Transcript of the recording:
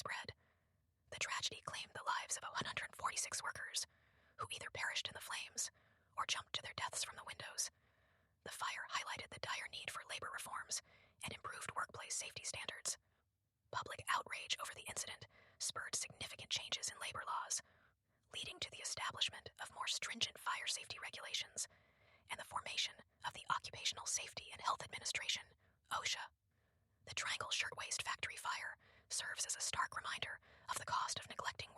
spread. The tragedy claimed the lives of 146 workers, who either perished in the flames or jumped to their deaths from the windows. The fire highlighted the dire need for labor reforms and improved workplace safety standards. Public outrage over the incident spurred significant changes in labor laws, leading to the establishment of more stringent fire safety regulations and the formation of the Occupational Safety and Health Administration, OSHA. The Triangle Shirtwaist Factory fire serves as a stark reminder of the cost of neglecting